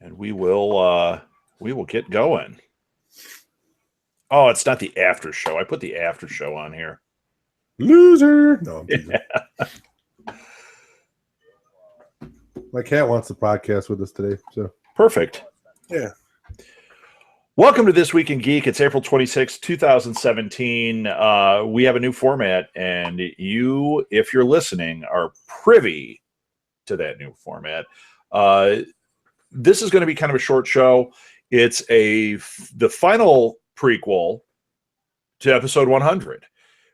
And we will get going. Oh, it's not the after show. I put the after show on here. Loser. No, I'm teasing. Yeah. My cat wants to podcast with us today. So perfect. Yeah. Welcome to This Week in Geek. It's April 26, 2017. We have a new format, and you, if you're listening, are privy to that new format. This is going to be kind of a short show. It's the final prequel to episode 100.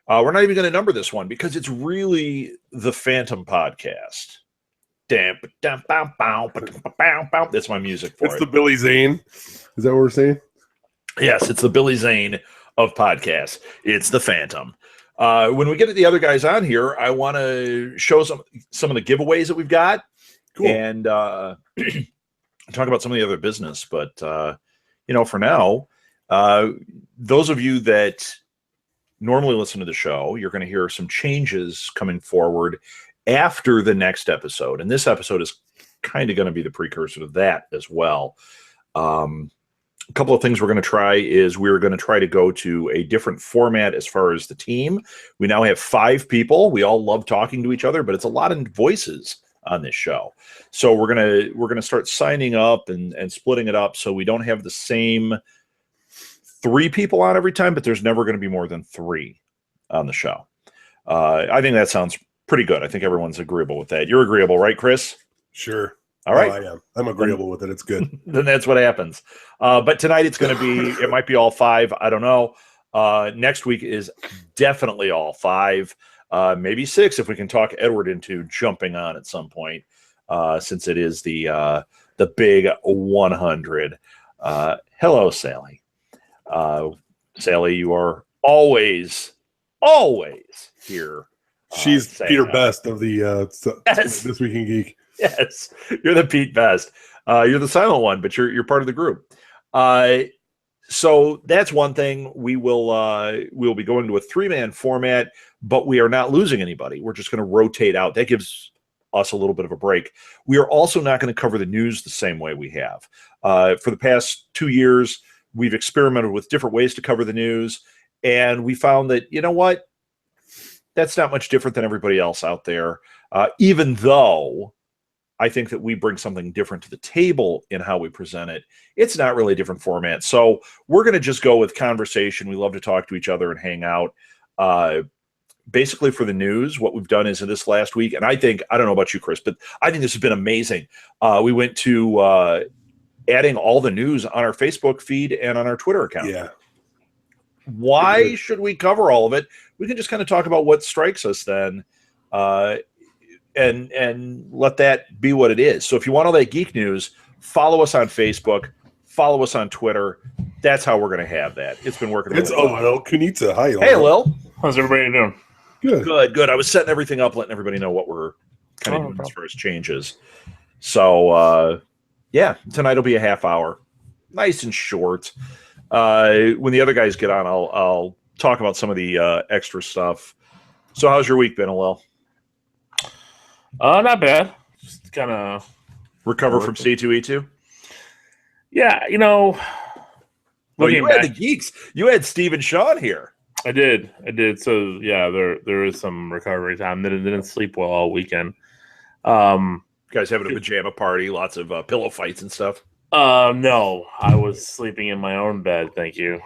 We're not even going to number this one because it's really the Phantom podcast. That's my music for it. It's the Billy Zane. Is that what we're saying? Yes, it's the Billy Zane of podcasts. It's the Phantom. When we get the other guys on here, I want to show some of the giveaways that we've got. Cool. And talk about some of the other business. But, for now, those of you that normally listen to the show, you're going to hear some changes coming forward after the next episode. And this episode is kind of going to be the precursor to that as well. A couple of things we're going to try is we're going to try to go to a different format as far as the team. We now have 5 people. We all love talking to each other, but it's a lot of voices on this show. So we're gonna start signing up and splitting it up so we don't have the same 3 people on every time, but there's never going to be more than 3 on the show. I think that sounds pretty good. I think everyone's agreeable with that. You're agreeable, right, Chris? Sure. All right. I am. I'm agreeable with it. It's good. Then that's what happens. But tonight it's going to be, it might be all 5. I don't know. Next week is definitely all 5. Maybe 6 if we can talk Edward into jumping on at some point, since it is the big 100. Hello, Sally. Sally, you are always here. She's Peter Best of the yes. This Week in Geek. Yes, you're the Pete Best. You're the silent one, but you're part of the group. So that's one thing. We'll be going to a 3-man format, but we are not losing anybody. We're just going to rotate out. That gives us a little bit of a break. We are also not going to cover the news the same way we have. For the past 2 years, we've experimented with different ways to cover the news, and we found that, you know what? That's not much different than everybody else out there, even though I think that we bring something different to the table in how we present it. It's not really a different format. So we're going to just go with conversation. We love to talk to each other and hang out. Basically for the news, what we've done is in this last week, and I don't know about you, Chris, but I think this has been amazing. We went to adding all the news on our Facebook feed and on our Twitter account. Yeah. Why should we cover all of it? We can just kind of talk about what strikes us then. And let that be what it is. So if you want all that geek news, follow us on Facebook, follow us on Twitter. That's how we're going to have that. It's been working. It's Lil Kunitsa. Hi, Lil. Hey, Lil. How's everybody doing? Good. I was setting everything up, letting everybody know what we're kind of doing as far as changes. So, tonight will be a half hour. Nice and short. When the other guys get on, I'll talk about some of the extra stuff. So how's your week been, Lil? Not bad. Just kind of recover from C2E2. Yeah, you had the geeks. You had Steve and Sean here. I did. So yeah, there is some recovery time. Didn't sleep well all weekend. Guys having a pajama party, lots of pillow fights and stuff. No, I was sleeping in my own bed. Thank you.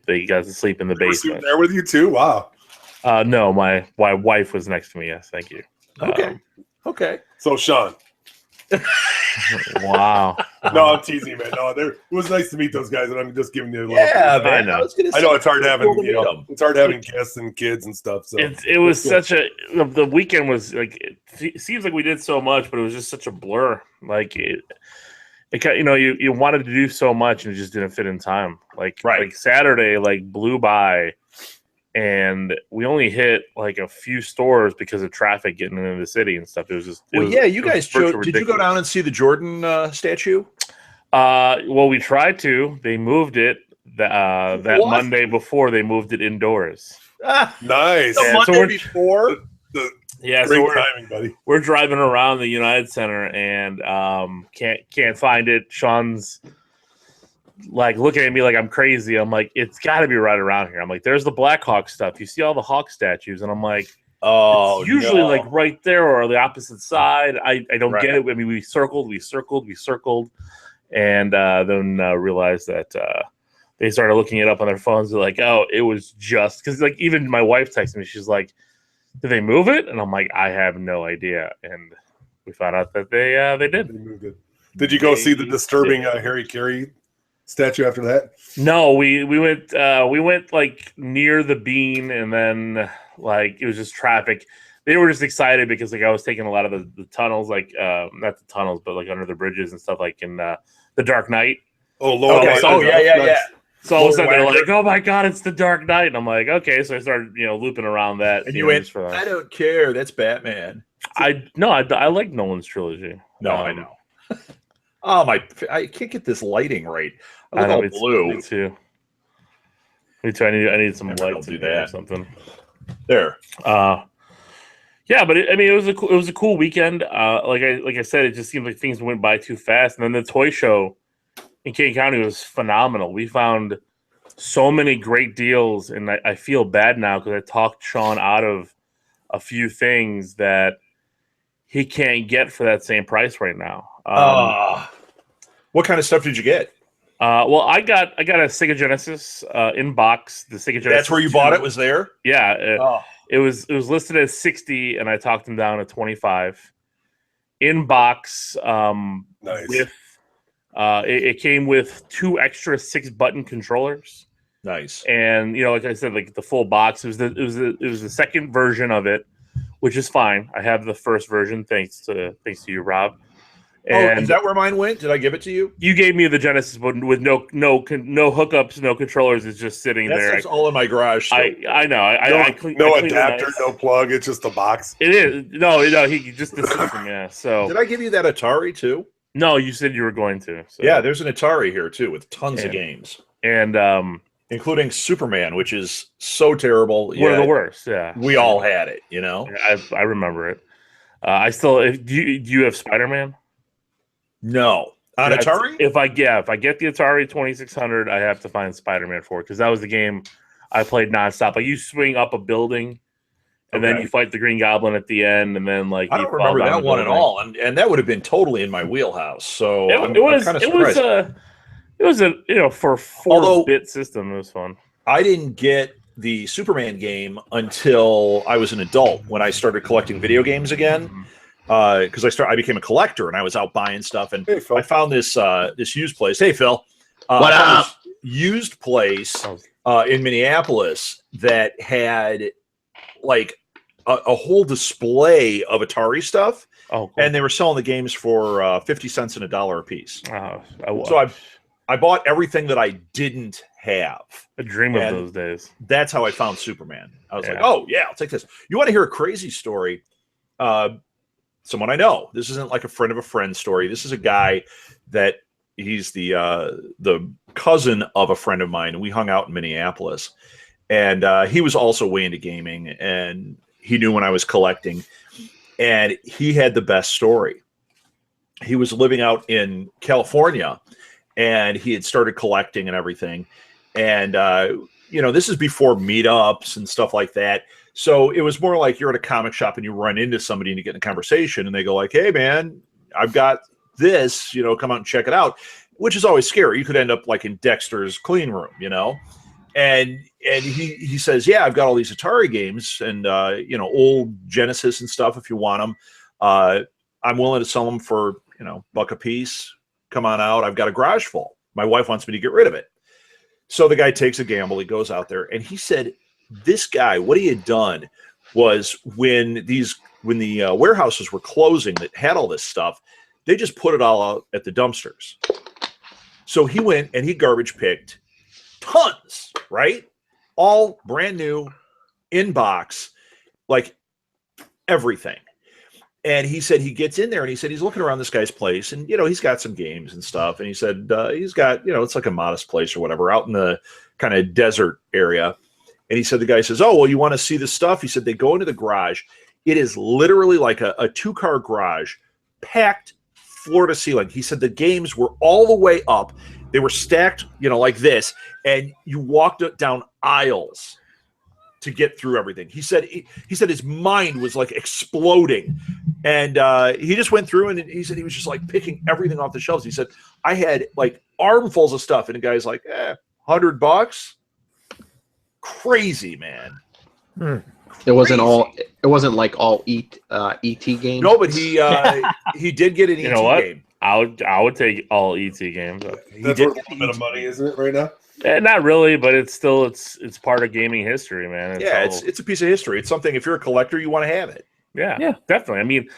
They got to sleep in the basement. There with you too. Wow. No, my wife was next to me. Yes, thank you. Okay. So Sean. Wow. No, I'm teasing, man. No, it was nice to meet those guys, and I'm just giving you a little. Yeah, man. I know it's hard having it's hard having guests and kids and stuff. So it was such the weekend was like it seems like we did so much, but it was just such a blur. Like you wanted to do so much and it just didn't fit in time. Like Saturday blew by. And we only hit like a few stores because of traffic getting into the city and stuff. It was just you guys chose. Did you go down and see the Jordan statue? Well, we tried to. They moved it that Monday before. They moved it indoors. Nice. The Monday before. Yeah, great so timing, buddy. we're driving around the United Center and can't find it. Sean's like looking at me like I'm crazy. I'm like, it's got to be right around here. I'm like, there's the Blackhawk stuff. You see all the Hawk statues, and I'm like, oh, it's usually no. like right there or the opposite side. I don't Right. get it. I mean, we circled, and then realized that they started looking it up on their phones. They're like, oh, it was just because like even my wife texted me. She's like, did they move it? And I'm like, I have no idea. And we found out that they did. They moved it. Did you go see the disturbing Harry Carey statue after that? No, we went like near the Bean, and then like it was just traffic. They were just excited because like I was taking a lot of the tunnels, like not the tunnels, but like under the bridges and stuff, like in the Dark Knight. Oh, Lord. Okay. so- Yeah. So all of a sudden they're like, "Oh my God, it's the Dark Knight!" And I'm like, "Okay." So I started, looping around that. And you went, I don't care. That's Batman. I like Nolan's trilogy. No, I know. Oh I can't get this lighting right. I look all blue. Me too. I need some Maybe I'll lights do in there or that. something. There. Yeah, but it was a cool weekend. Like I said, it just seemed like things went by too fast. And then the toy show in King County was phenomenal. We found so many great deals, and I feel bad now because I talked Sean out of a few things that he can't get for that same price right now. What kind of stuff did you get? Well, I got a Sega Genesis in box. The Sega Genesis. That's where you bought it. Was there? Yeah. It was listed as 60, and I talked him down to 25. In box, Nice. with it came with 2 extra 6-button controllers. Nice. And like I said, like the full box. It was the second version of it, which is fine. I have the first version, thanks to you, Rob. And is that where mine went? Did I give it to you? you gave me the Genesis button with no hookups, no controllers. It's just sitting there. That's all in my garage. Still. I know. No adapter, no plug. It's just a box. It is. No, he just the system. Yeah. So Did I give you that Atari too? no, you said you were going to. So. Yeah, there's an Atari here too with tons of games, and including Superman, which is so terrible. One of the worst. Yeah, we all had it. I remember it. I still. Do you have Spider-Man? No, on Atari. If I get the Atari 2600, I have to find Spider-Man for it because that was the game I played nonstop. Like you swing up a building, and then you fight the Green Goblin at the end, and then like I don't remember that one at all, and that would have been totally in my wheelhouse. So it was a for 4-bit system. It was fun. I didn't get the Superman game until I was an adult when I started collecting video games again. Because I became a collector and I was out buying stuff, and I found this used place. Hey, Phil, what up? Used place in Minneapolis that had like a whole display of Atari stuff. Oh, cool. And they were selling the games for 50 cents and $1 a piece. So I bought everything that I didn't have. A dream of those days. That's how I found Superman. I was like, oh yeah, I'll take this. You want to hear a crazy story? Someone I know. This isn't like a friend of a friend story. This is a guy that he's the cousin of a friend of mine, and we hung out in Minneapolis. And he was also way into gaming, and he knew when I was collecting. And he had the best story. He was living out in California, and he had started collecting and everything. And this is before meetups and stuff like that. So it was more like you're at a comic shop and you run into somebody and you get in a conversation and they go like, hey man, I've got this, come out and check it out, which is always scary. You could end up like in Dexter's clean room, and he says, yeah, I've got all these Atari games and, old Genesis and stuff. If you want them, I'm willing to sell them for, $1 a piece. Come on out. I've got a garage full. My wife wants me to get rid of it. So the guy takes a gamble. He goes out there and he said, this guy, what he had done was when the warehouses were closing that had all this stuff, they just put it all out at the dumpsters. So he went and he garbage picked tons, right? All brand new, in box, like everything. And he said he gets in there and he said he's looking around this guy's place and, he's got some games and stuff. And he said he's got, it's like a modest place or whatever out in the kind of desert area. And he said, the guy says, oh, well, you want to see the stuff? He said, they go into the garage It is literally like a 2-car garage, packed floor to ceiling. He said the games were all the way up. They were stacked, like this, and you walked down aisles to get through everything. He said his mind was like exploding, and he just went through, and he said he was just like picking everything off the shelves. He said I had like armfuls of stuff, and the guy's like, $100. Crazy, man. It wasn't all. It wasn't like all ET games. No, but he did get an ET game. I would take all ET games. That's worth a little bit of money, isn't it, right now? Not really, but it's still it's part of gaming history, man. It's a piece of history. It's something, if you're a collector, you want to have it. Yeah, definitely. I mean,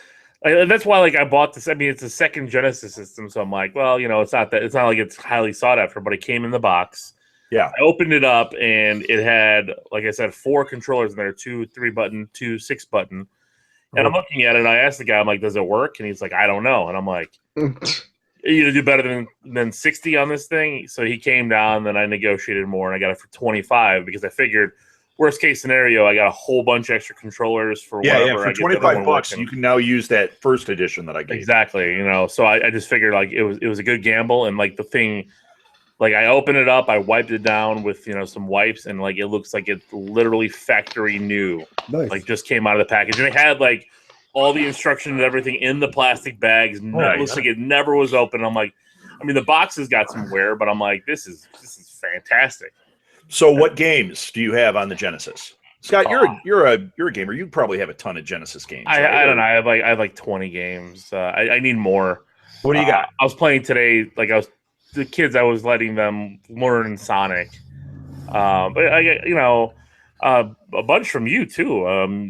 that's why I bought this. I mean, it's a second Genesis system, so I'm like, well, it's not like it's highly sought after, but it came in the box. Yeah, I opened it up and it had, like I said, 4 controllers in there, 2 3-button, 2 6-button. And I'm looking at it, and I asked the guy, I'm like, does it work? And he's like, I don't know. And I'm like, you gonna do better than 60 on this thing? So he came down, then I negotiated more, and I got it for 25 because I figured, worst case scenario, I got a whole bunch of extra controllers for whatever. For $25, you can now use that first edition that I gave. Exactly, So I just figured like it was a good gamble, and like the thing. Like I opened it up, I wiped it down with some wipes, and like it looks like it's literally factory new. Nice. Like just came out of the package, and it had like all the instructions and everything in the plastic bags. It looks like it never was open. I'm like, I mean, the box has got some wear, but I'm like, this is fantastic. So, what games do you have on the Genesis, Scott? You're a gamer. You probably have a ton of Genesis games. I don't know. I have like 20 games. I need more. What do you got? I was playing today. Like the kids, I was letting them learn Sonic, but I get a bunch from you too.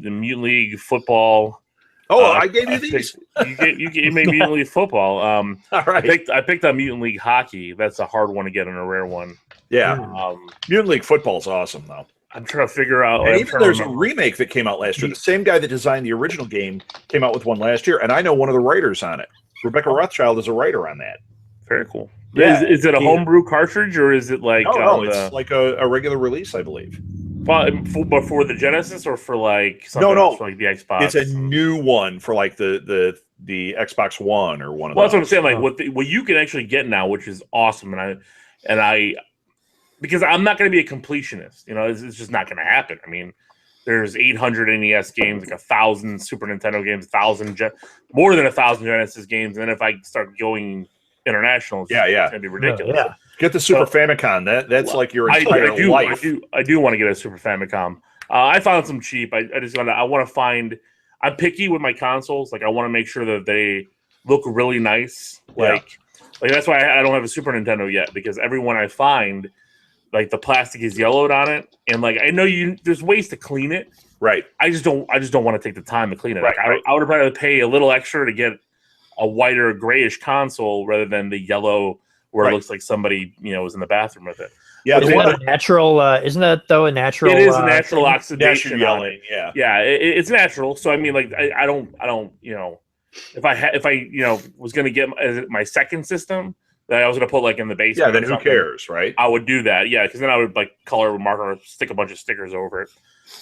The Mutant League football. I gave you these. You gave me Mutant League football. All right. I picked up Mutant League hockey. That's a hard one to get and a rare one. Yeah. Mutant League football is awesome though. I'm trying to figure out. And even there's a remake that came out last year. The same guy that designed the original game came out with one last year, and I know one of the writers on it. Rebecca Rothschild is a writer on that. Very cool. Yeah, is it a homebrew cartridge or is it like? No, it's like a regular release, I believe. But for the Genesis or for like something else for like the Xbox? It's a new one for like the Xbox One or one of those. Well, that's what I'm saying. Like what you can actually get now, which is awesome, and I because I'm not going to be a completionist. It's just not going to happen. I mean, there's 800 NES games, like 1,000 Super Nintendo games, more than 1,000 Genesis games, and then if I start going international, it's gonna be ridiculous. Yeah. Get the Super Famicom. That's like your entire life. I do want to get a Super Famicom. I found some cheap. I want to find. I'm picky with my consoles. Like I want to make sure that they look really nice. Like that's why I don't have a Super Nintendo yet, because everyone I find, like the plastic is yellowed on it, and like I know there's ways to clean it. Right. I just don't want to take the time to clean it. Right, like I would probably pay a little extra to get a whiter grayish console rather than the yellow where it looks like somebody was in the bathroom with it. Yeah, isn't that a natural? Isn't that though a natural? It is a natural oxidation. Yelling, it's natural. So I mean, like I don't if I was going to get my second system that I was going to put like in the basement. Yeah, then who cares, right? I would do that. Yeah, because then I would like color marker, stick a bunch of stickers over it.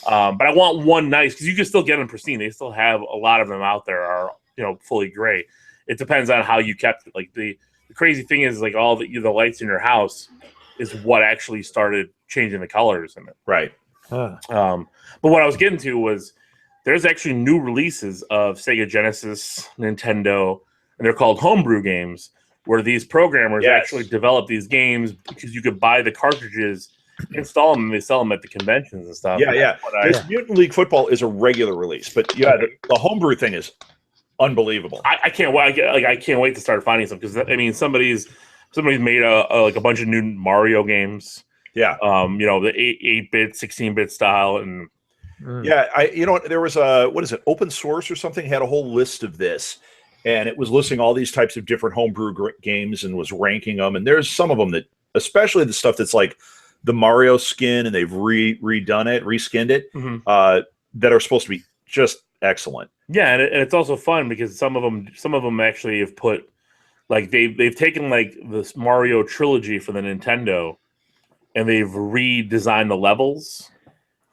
But I want one nice, because you can still get them pristine. They still have a lot of them out there are fully gray. It depends on how you kept it. Like the crazy thing is like all the lights in your house is what actually started changing the colors in it. Right. But what I was getting to was there's actually new releases of Sega Genesis, Nintendo, and they're called Homebrew Games, where these programmers actually develop these games because you could buy the cartridges, install them, and they sell them at the conventions and stuff. Yeah. This Mutant League football is a regular release, but the homebrew thing is unbelievable. I can't wait. I can't wait to start finding some, because I mean somebody's made a bunch of new Mario games. Yeah. The 8-bit, 16-bit style, and there was open source or something had a whole list of this, and it was listing all these types of different homebrew games and was ranking them. And there's some of them that, especially the stuff that's like the Mario skin, and they've reskinned it, that are supposed to be just excellent. Yeah, and it's also fun because some of them actually have put, like they've taken like this Mario trilogy for the Nintendo, and they've redesigned the levels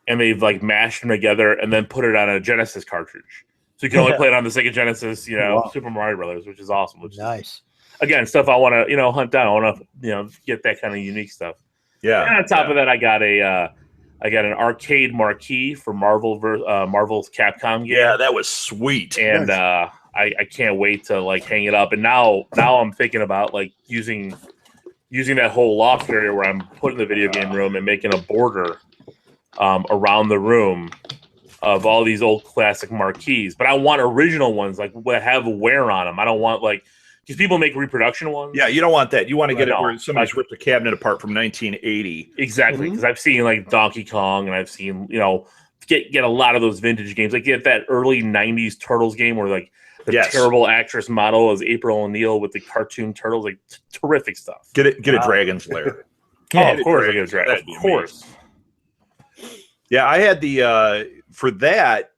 and they've like mashed them together and then put it on a Genesis cartridge. So you can only play it on the Sega Genesis, Wow. Super Mario Brothers, which is awesome. Which Nice. is, again, stuff I want to, hunt down. I want to, get that kind of unique stuff. Yeah. And on top of that, I got an arcade marquee for Marvel's Capcom game. Yeah, that was sweet. And Nice. I can't wait to like hang it up. And now I'm thinking about like using that whole loft area where I'm putting the video game room and making a border around the room of all these old classic marquees. But I want original ones like that have wear on them. I don't want like, because people make reproduction ones. Yeah, you don't want that. You want to get it No. where somebody's ripped a cabinet apart from 1980. Exactly, because I've seen like Donkey Kong, and I've seen get a lot of those vintage games. Like get that early '90s Turtles game where like the terrible actress model is April O'Neil with the cartoon turtles. Like terrific stuff. Get a Dragon's Lair. Of course, I get a Dragon. That'd be Of course. Yeah, I had the for that.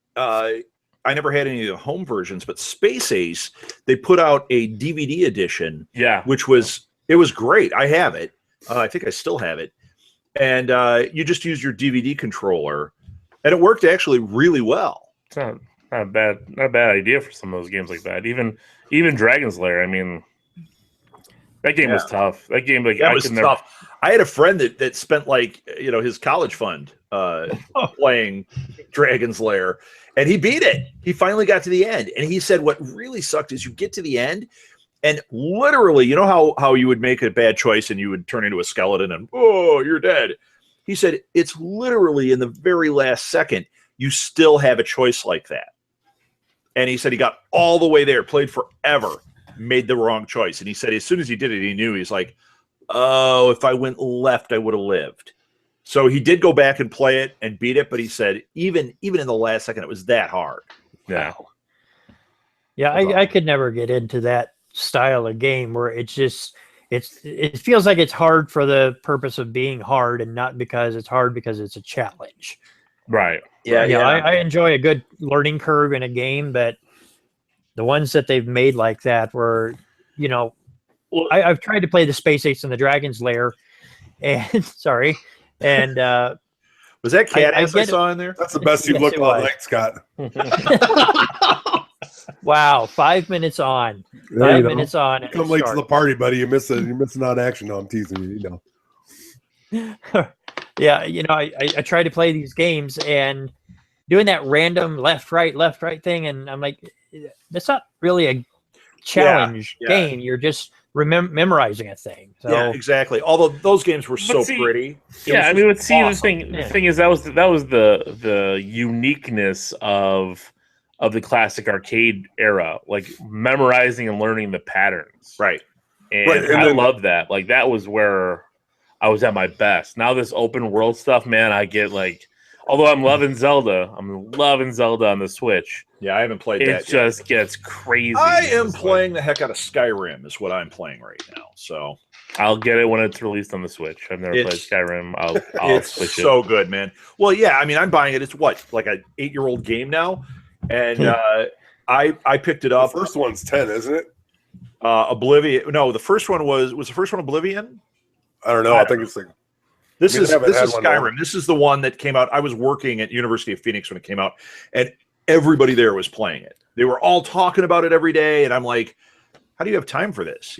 I never had any of the home versions, but Space Ace, they put out a DVD edition. Yeah, which was great. I have it. I think I still have it. And you just use your DVD controller, and it worked actually really well. It's not a bad idea for some of those games like that. Even Dragon's Lair. I mean, that game was tough. That game was tough. I had a friend that spent like his college fund playing Dragon's Lair, and he beat it. He finally got to the end, and he said what really sucked is you get to the end, and literally, how you would make a bad choice and you would turn into a skeleton and you're dead. He said it's literally in the very last second you still have a choice like that. And he said he got all the way there, played forever, made the wrong choice, and he said as soon as he did it, he knew. He's like, oh, if I went left, I would have lived. So he did go back and play it and beat it, but he said even in the last second, it was that hard. Yeah. Yeah, I could never get into that style of game where it feels like it's hard for the purpose of being hard and not because it's hard because it's a challenge. Right. Yeah. I enjoy a good learning curve in a game, but the ones that they've made like that where, I've tried to play the Space Ace and the Dragon's Lair, and sorry, and was that cat I saw in there? That's the best you've looked all night, Scott. Wow, 5 minutes on. There 5 minutes on. You come late to the party, buddy. You're missing out action. No, I'm teasing you. Yeah, I try to play these games and doing that random left right thing, and I'm like, that's not really a challenge game. You're just memorizing a thing. So. Yeah, exactly. Although those games were so pretty. Yeah, I mean, awesome. The thing is that was the uniqueness of the classic arcade era, like memorizing and learning the patterns. Right. And I love that. Like that was where I was at my best. Now this open world stuff, man, I get like, although I'm loving Zelda on the Switch. Yeah, I haven't played that. It just gets crazy. I am playing the heck out of Skyrim is what I'm playing right now. So I'll get it when it's released on the Switch. I've never played Skyrim. I'll switch it. So good, man. Well, yeah, I mean, I'm buying it. It's what, like an 8-year-old game now, and I picked it up. The first one's 10, isn't it? Oblivion. No, the first one was the first one Oblivion? I don't know. I think it's like this is Skyrim. This is the one that came out. I was working at University of Phoenix when it came out, and everybody there was playing it. They were all talking about it every day, and I'm like, how do you have time for this?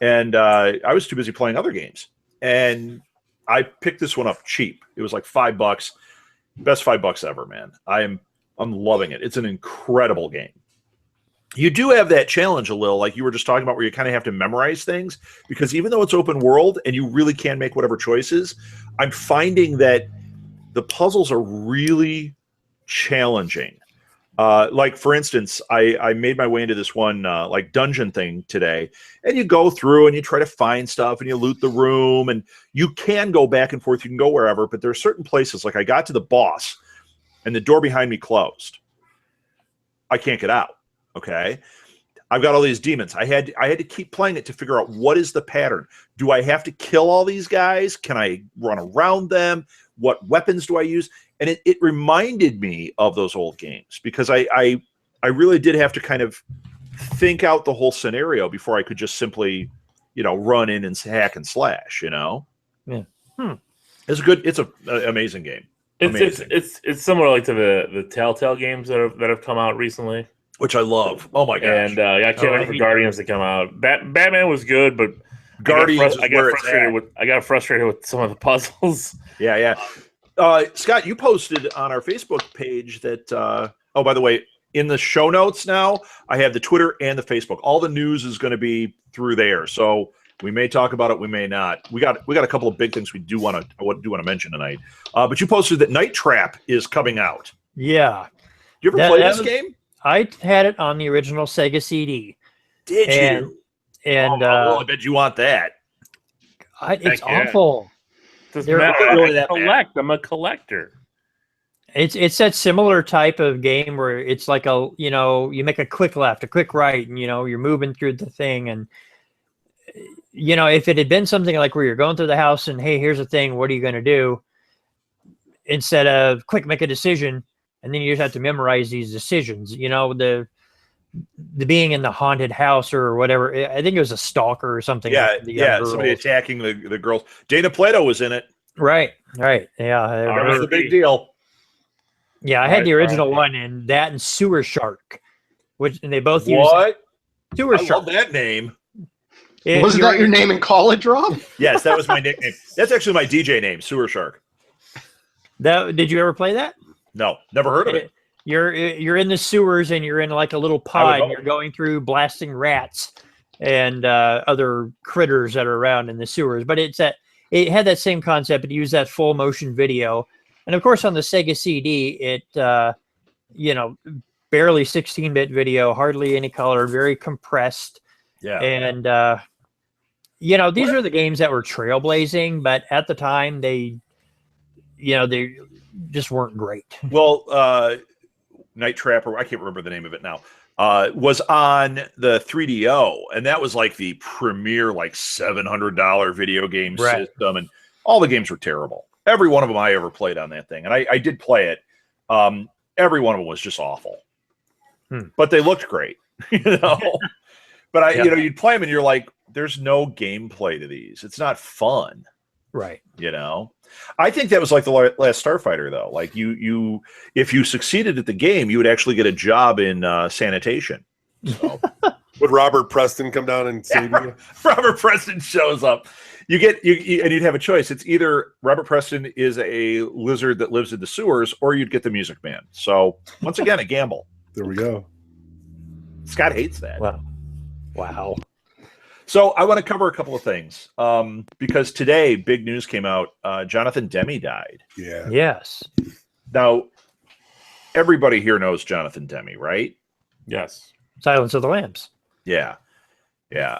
And I was too busy playing other games, and I picked this one up cheap. It was like $5, best $5 ever, man. I'm loving it. It's an incredible game. You do have that challenge a little, like you were just talking about, where you kind of have to memorize things, because even though it's open world and you really can make whatever choices, I'm finding that the puzzles are really challenging. Like for instance, I made my way into this one like dungeon thing today, and you go through and you try to find stuff and you loot the room, and you can go back and forth. You can go wherever, but there are certain places, like I got to the boss and the door behind me closed. I can't get out. Okay. I've got all these demons. I had to keep playing it to figure out what is the pattern. Do I have to kill all these guys? Can I run around them? What weapons do I use? And it reminded me of those old games, because I really did have to kind of think out the whole scenario before I could just simply, run in and hack and slash, Yeah. It's a good, it's an amazing game. It's similar like to the Telltale games that have come out recently, which I love. Oh my gosh! And I can't wait for Guardians to come out. Batman was good, but Guardians I got frustrated with some of the puzzles. Yeah. Scott, you posted on our Facebook page that. Oh, by the way, in the show notes now, I have the Twitter and the Facebook. All the news is going to be through there, so we may talk about it, we may not. We got a couple of big things we do want to mention tonight. But you posted that Night Trap is coming out. Yeah. You ever play this game? I had it on the original Sega CD. Did you? And well, I bet you want that. It's awful. Doesn't matter. Really I'm a collector. It's that similar type of game where it's like you make a quick left, a quick right, and you're moving through the thing. And if it had been something like where you're going through the house and hey, here's the thing, what are you going to do? Instead of quick, make a decision, and then you just have to memorize these decisions. The being in the haunted house or whatever. I think it was a stalker or something. Yeah, somebody attacking the girls. Dana Plato was in it. Right. Yeah, that was a big deal. Yeah, I had the original one, and that and Sewer Shark, and they both use Sewer Shark. I love that name. Wasn't that your name in college, Rob? Yes, that was my nickname. That's actually my DJ name, Sewer Shark. Did you ever play that? No, never heard of it. You're in the sewers, and you're in like a little pod, and you're going through blasting rats and other critters that are around in the sewers. But it had that same concept. It used that full motion video. And of course, on the Sega CD, it, barely 16-bit video, hardly any color, very compressed. Yeah. And, these are the games that were trailblazing, but at the time, they just weren't great. Well, Night Trapper, I can't remember the name of it now, was on the 3DO, and that was like the premier, like $700 video game system, and all the games were terrible. Every one of them I ever played on that thing, and I did play it. Every one of them was just awful, but they looked great, But you'd play them, and you're like, "There's no gameplay to these. It's not fun." Right. I think that was like the last Starfighter, though. Like if you succeeded at the game, you would actually get a job in sanitation. So. Would Robert Preston come down and save you? Robert Preston shows up. And you'd have a choice. It's either Robert Preston is a lizard that lives in the sewers, or you'd get the Music Man. So once again, a gamble. There we go. Scott hates that. Wow. So I want to cover a couple of things because today big news came out. Jonathan Demi died. Yeah. Yes. Now, everybody here knows Jonathan Demi, right? Yes. Silence of the Lambs. Yeah.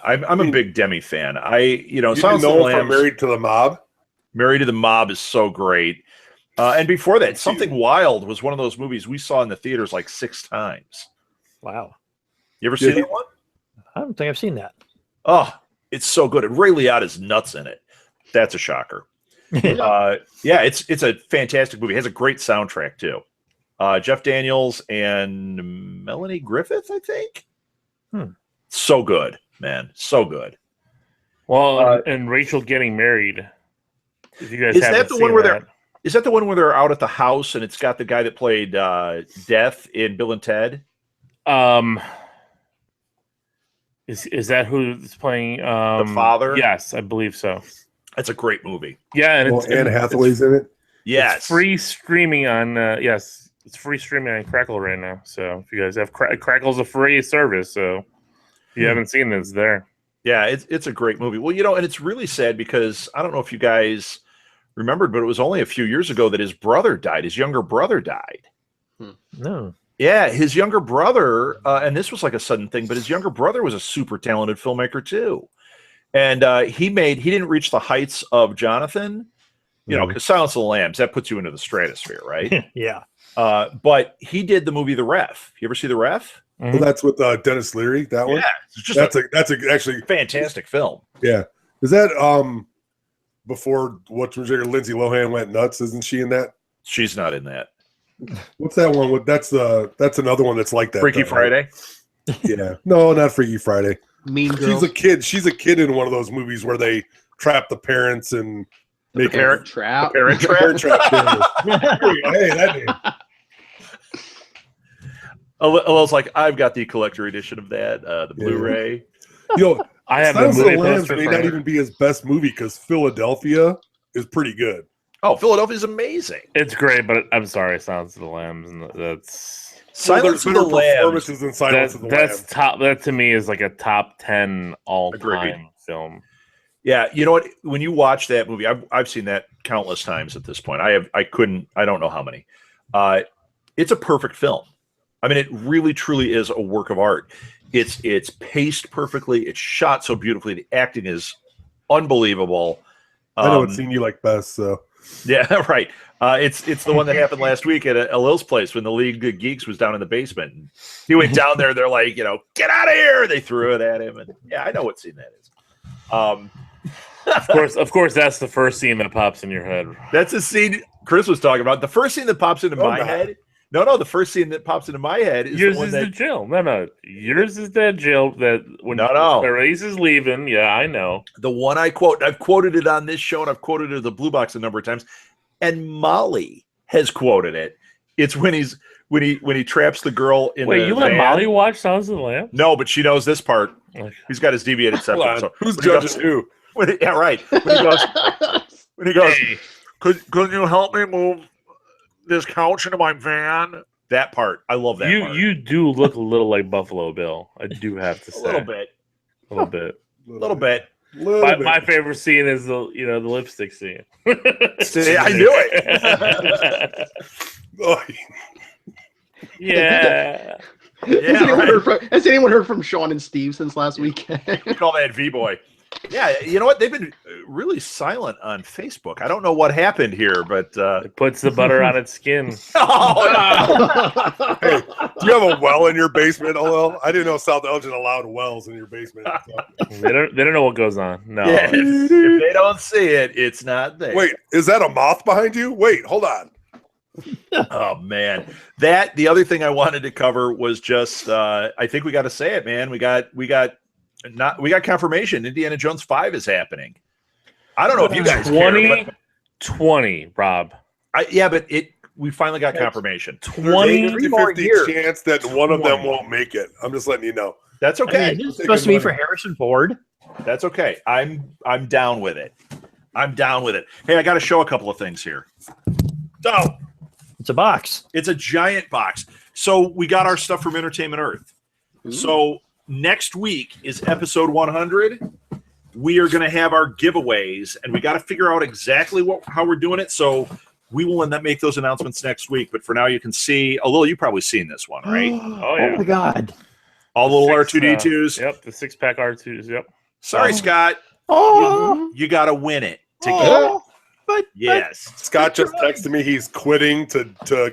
I'm a big Demi fan. Silence of the Lambs. From Married to the Mob. Married to the Mob is so great. And before that, Something Wild was one of those movies we saw in the theaters like 6 times. Wow. You ever seen that one? I don't think I've seen that. Oh, it's so good. And Ray Liotta's nuts in it. That's a shocker. It's a fantastic movie. It has a great soundtrack too. Jeff Daniels and Melanie Griffith, I think. So good, man. So good. Well, and Rachel Getting Married. If you guys is that the one where they're out at the house and it's got the guy that played Death in Bill and Ted? Is that who's playing the father? Yes, I believe so. That's a great movie. Yeah, and Anne Hathaway's in it. Yes, it's free streaming on. It's free streaming on Crackle right now. So if you guys have Crackle's a free service. So if you haven't seen it, it's there. Yeah, it's a great movie. Well, and it's really sad because I don't know if you guys remembered, but it was only a few years ago that his brother died. His younger brother died. No. Yeah, his younger brother, and this was like a sudden thing, but his younger brother was a super talented filmmaker too. And he didn't reach the heights of Jonathan, because Silence of the Lambs, that puts you into the stratosphere, right? Yeah. But he did the movie The Ref. You ever see The Ref? Well, that's with Denis Leary, that one? Yeah. That's actually fantastic film. Yeah. Is that before Lindsay Lohan went nuts? Isn't she in that? She's not in that. What's that one with? That's another one that's like that. Freaky Friday. Right? Yeah, no, not Freaky Friday. Mean Girls. She's a kid in one of those movies where they trap the parents and make Parent Trap. Parent Trap. Hey, that name. Alil's like, I've got the collector edition of that, the Blu-ray. I have the Silence of the movie Lambs poster may for not it. even be his best movie because Philadelphia is pretty good. Oh, Philadelphia's amazing. It's great, but I'm sorry, Silence of the Lambs, and that's Silence of the better Lambs. performances than Silence of the that's Lambs. top. That to me is like a top 10 all Agreed. time film. Yeah, you know what? When you watch that movie, I've seen that countless times at this point. I don't know how many. It's a perfect film. I mean, it really truly is a work of art. It's paced perfectly. It's shot so beautifully. The acting is unbelievable. I know what scene you like best, so. Yeah, right. It's the one that happened last week at Alil's place when the League of Geeks was down in the basement. And he went down there. They're like, get out of here. They threw it at him, and yeah, I know what scene that is. Of course, that's the first scene that pops in your head. That's the scene Chris was talking about. The first scene that pops into my head. No, the first scene that pops into my head is yours the one the jail. No, yours is that jail that when Clarice is leaving. Yeah, I know the one I quote. I've quoted it on this show, and I've quoted it at the Blue Box a number of times. And Molly has quoted it. It's when he traps the girl in. Wait, the you van. let Molly watch Silence of the Lambs? No, but she knows this part. He's got his deviated septum. So who's judging who? Yeah, right. When he goes, hey, could you help me move this couch into my van? That part, I love that. Part. You do look a little like Buffalo Bill. I do have to say, a little bit. My favorite scene is the lipstick scene. See, I knew it. Yeah. Has anyone heard from Sean and Steve since last weekend? We call that V-Boy. Yeah, you know what? They've been really silent on Facebook. I don't know what happened here, but it puts the butter on its skin. Hey, do you have a well in your basement, Olel? I didn't know South Elgin allowed wells in your basement. So. They don't know what goes on. No. Yeah, if they don't see it, it's not there. Wait, is that a moth behind you? Wait, hold on. Oh man, the other thing I wanted to cover was just I think we got to say it, man. We got confirmation. Indiana Jones 5 is happening. I don't know if you guys 2020, Rob. But we finally got confirmation. 50 chance that one of them won't make it. I'm just letting you know. That's okay. I mean, it's supposed to be for Harrison Ford. That's okay. I'm down with it. I'm down with it. Hey, I got to show a couple of things here. Oh, it's a box. It's a giant box. So we got our stuff from Entertainment Earth. Ooh. So next week is episode 100. We are going to have our giveaways, and we got to figure out exactly how we're doing it. So we will make those announcements next week. But for now, you can see you've probably seen this one, right? Oh yeah! Oh my God! All the little R2D2s. Yep, the 6-pack R2s. Yep. Sorry, Scott. You got to win it to get it. But yes, Scott just texted me he's quitting to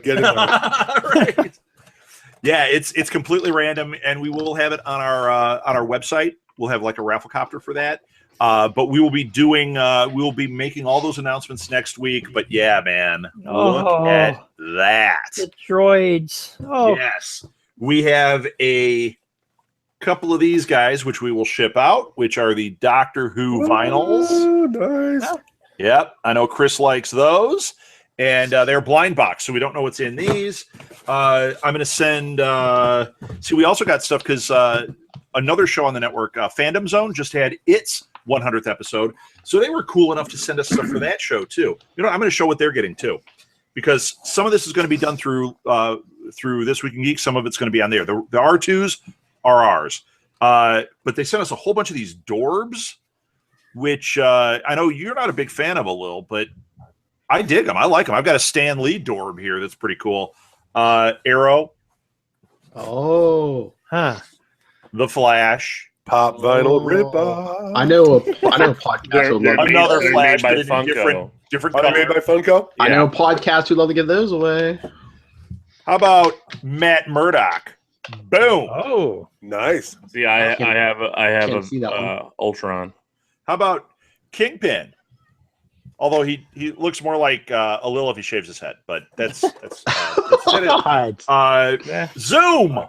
get in there. Right. Yeah, it's completely random, and we will have it on our website. We'll have like a raffle copter for that. But we will be making all those announcements next week. But yeah, man, look at that. The droids. Oh yes, we have a couple of these guys, which we will ship out, which are the Doctor Who vinyls. Oh, nice. Oh. Yep, I know Chris likes those, and they're blind box, so we don't know what's in these. I'm going to send. See, we also got stuff because another show on the network, Fandom Zone, just had its 100th episode, so they were cool enough to send us stuff for that show too. I'm going to show what they're getting too, because some of this is going to be done through This Week in Geek. Some of it's going to be on there. The R2s are ours, but they sent us a whole bunch of these Dorbs, which I know you're not a big fan of, Lil, but I dig them. I like them. I've got a Stan Lee Dorb here that's pretty cool. Arrow. Oh. Huh. The Flash. Pop vinyl rip-off. I know a podcast who love another Flash, by but in Funko. different Are color. they made by Funko? I know a podcast who love to give those away. How about Matt Murdock? Boom. Oh. Nice. See, I have see that one. Ultron. How about Kingpin? Although he looks more like a Lil if he shaves his head, but that's Zoom.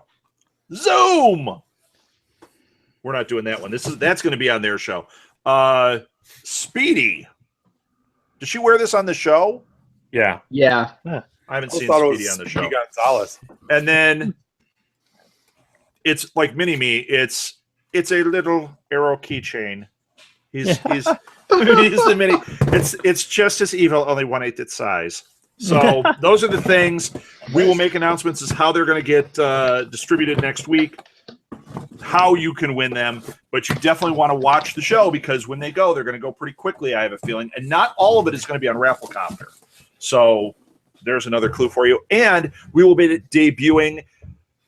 We're not doing that one. That's going to be on their show. Speedy. Does she wear this on the show? Yeah. Yeah. I haven't I seen thought it Speedy was on the Speedy show. Gonzalez. And then it's like Mini-Me. It's a little arrow keychain. He's he's the mini. It's just as evil, only 1/8 its size. So those are the things. We will make announcements as how they're going to get distributed next week, how you can win them. But you definitely want to watch the show because when they go, they're going to go pretty quickly, I have a feeling. And not all of it is going to be on Rafflecopter. So there's another clue for you. And we will be debuting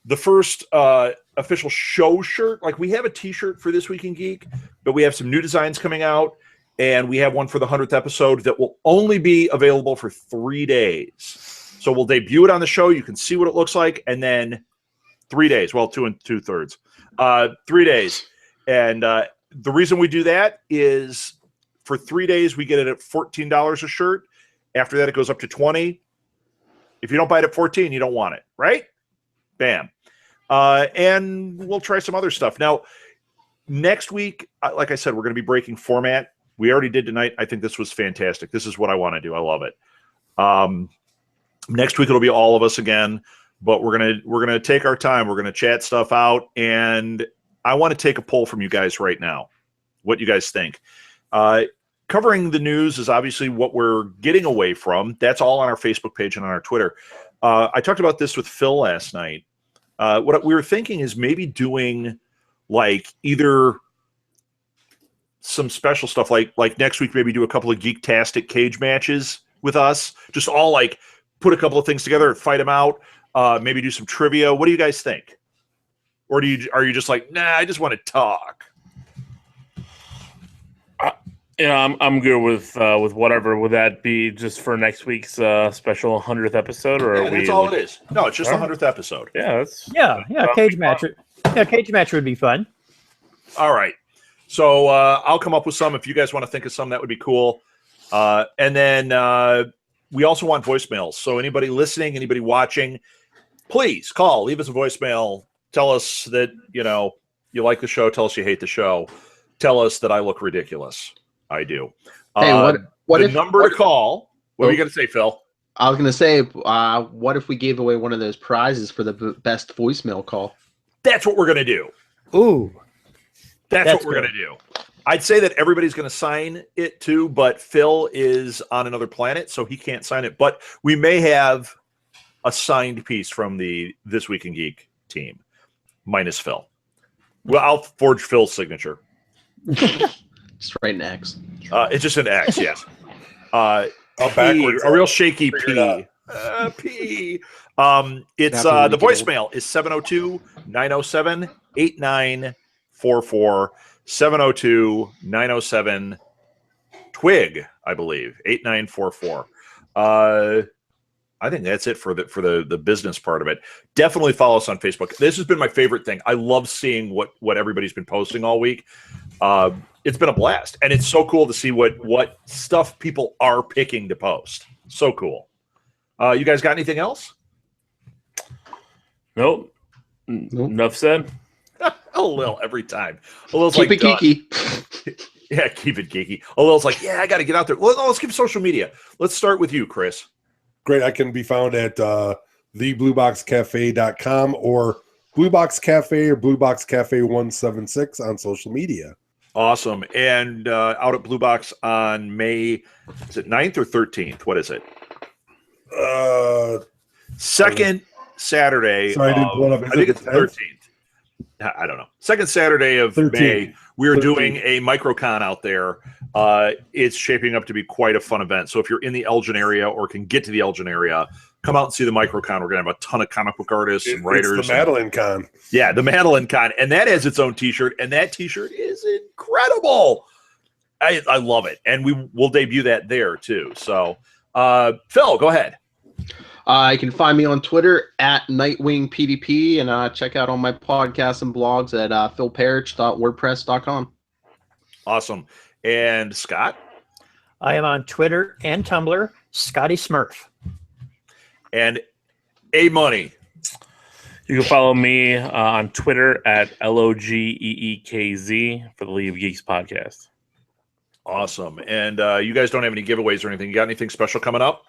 the first official show shirt. Like, we have a T-shirt for This Week in Geek, but we have some new designs coming out, and we have one for the 100th episode that will only be available for 3 days. So we'll debut it on the show. You can see what it looks like, and then 3 days. Well, 2 2/3. 3 days. And the reason we do that is for 3 days, we get it at $14 a shirt. After that, it goes up to $20. If you don't buy it at $14, you don't want it, right? Bam. And we'll try some other stuff. Now, next week, like I said, we're going to be breaking format. We already did tonight. I think this was fantastic. This is what I want to do. I love it. Next week, it'll be all of us again, but we're gonna take our time. We're going to chat stuff out, and I want to take a poll from you guys right now. What you guys think? Covering the news is obviously what we're getting away from. That's all on our Facebook page and on our Twitter. I talked about this with Phil last night. What we were thinking is maybe doing like either some special stuff like next week, maybe do a couple of Geek-tastic cage matches with us. Just all like put a couple of things together and fight them out. Maybe do some trivia. What do you guys think? Or are you just like, nah, I just want to talk? Yeah, I'm good with whatever. Would that be just for next week's special 100th episode, or Yeah, that's all it is. No, it's just the 100th episode. Yeah, that's cage match. Yeah, cage match would be fun. All right. So I'll come up with some. If you guys want to think of some, that would be cool. And then we also want voicemails. So anybody listening, anybody watching, please call, leave us a voicemail. Tell us that, you like the show. Tell us you hate the show. Tell us that I look ridiculous. I do. Hey, what the if number to call? What are you going to say, Phil? I was going to say, what if we gave away one of those prizes for the best voicemail call? That's what we're going to do. Ooh. That's what we're going to do. I'd say that everybody's going to sign it too, but Phil is on another planet, so he can't sign it. But we may have a signed piece from the This Week in Geek team, minus Phil. Well, I'll forge Phil's signature. Just write an X. It's just an X, yes. Backwards. A real shaky P. P. It's the voicemail is 702-907-8944. 702-907 Twig, I believe, 8944. I think that's it for the business part of it. Definitely follow us on Facebook. This has been my favorite thing. I love seeing what everybody's been posting all week. It's been a blast, and it's so cool to see what stuff people are picking to post. So cool. You guys got anything else? Nope. Enough said. A little every time. A little's keep like, it geeky. Yeah, keep it geeky. A little's like, yeah, I got to get out there. Well, let's keep social media. Let's start with you, Chris. Great. I can be found at theblueboxcafe.com or Blue Box Cafe or Blue Box Cafe 176 on social media. Awesome. And out at Blue Box on May, is it 9th or 13th? What is it? Second Saturday. Sorry, I didn't pull it up. I think it's the 13th. I don't know. Second Saturday of 13th. May, we are doing a microcon out there. It's shaping up to be quite a fun event. So if you're in the Elgin area or can get to the Elgin area, come out and see the microcon. We're going to have a ton of comic book artists and writers. It's the Madeline Con. Yeah, the Madeline Con. And that has its own T-shirt. And that T-shirt is incredible. I love it. And we'll debut that there, too. So, Phil, go ahead. You can find me on Twitter at NightwingPDP and check out all my podcasts and blogs at philparrish.wordpress.com. Awesome. And Scott? I am on Twitter and Tumblr, Scotty Smurf. And A-Money. You can follow me on Twitter at LOGEEKZ for the League of Geeks podcast. Awesome. And you guys don't have any giveaways or anything. You got anything special coming up?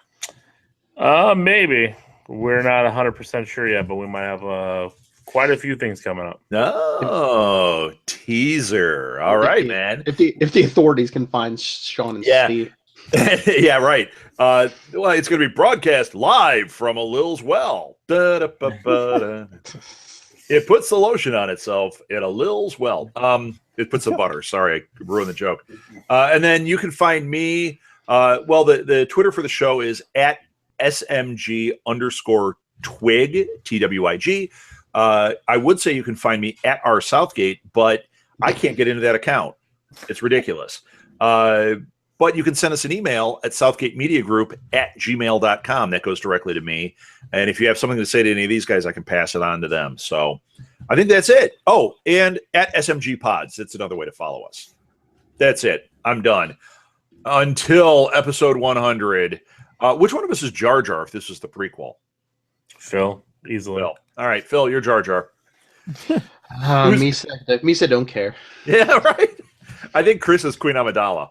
Maybe. We're not 100% sure yet, but we might have quite a few things coming up. Oh, teaser. All right, man. If the authorities can find Sean and Steve. Yeah, right. Well, it's going to be broadcast live from a Lil's well. It puts the lotion on itself at a Lil's well. It puts the butter. Sorry, I ruined the joke. And then you can find me. The Twitter for the show is at SMG_twig, TWIG. I would say you can find me at R Southgate, but I can't get into that account. It's ridiculous. But you can send us an email at southgatemediagroup@gmail.com. That goes directly to me. And if you have something to say to any of these guys, I can pass it on to them. So I think that's it. Oh, and at SMG Pods. That's another way to follow us. That's it. I'm done. Until episode 100. Which one of us is Jar Jar if this is the prequel? Phil, easily. Phil. All right, Phil, you're Jar Jar. Misa don't care. Yeah, right. I think Chris is Queen Amidala.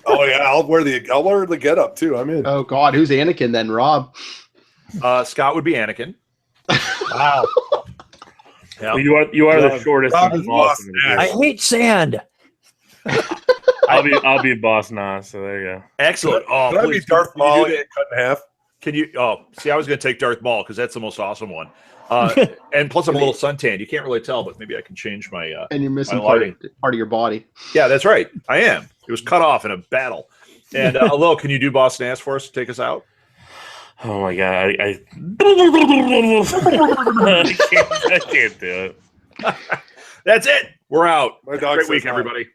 Oh yeah, I'll wear the getup too. I'm in. Oh God, who's Anakin then? Rob. Scott would be Anakin. Wow. Yeah. Well, you are the shortest. I hate sand. I'll be Boss Nas. So there you go. Excellent. Oh, Can I be Darth Maul and get cut in half? Can you? Oh, see, I was going to take Darth Maul because that's the most awesome one. And plus, I'm a little suntanned. You can't really tell, but maybe I can change my. And you're missing my part of your body. Yeah, that's right. I am. It was cut off in a battle. And Lil, can you do Boss Nass for us to take us out? Oh my God, I can't do it. That's it. We're out. My dog Great says week, hi. everybody.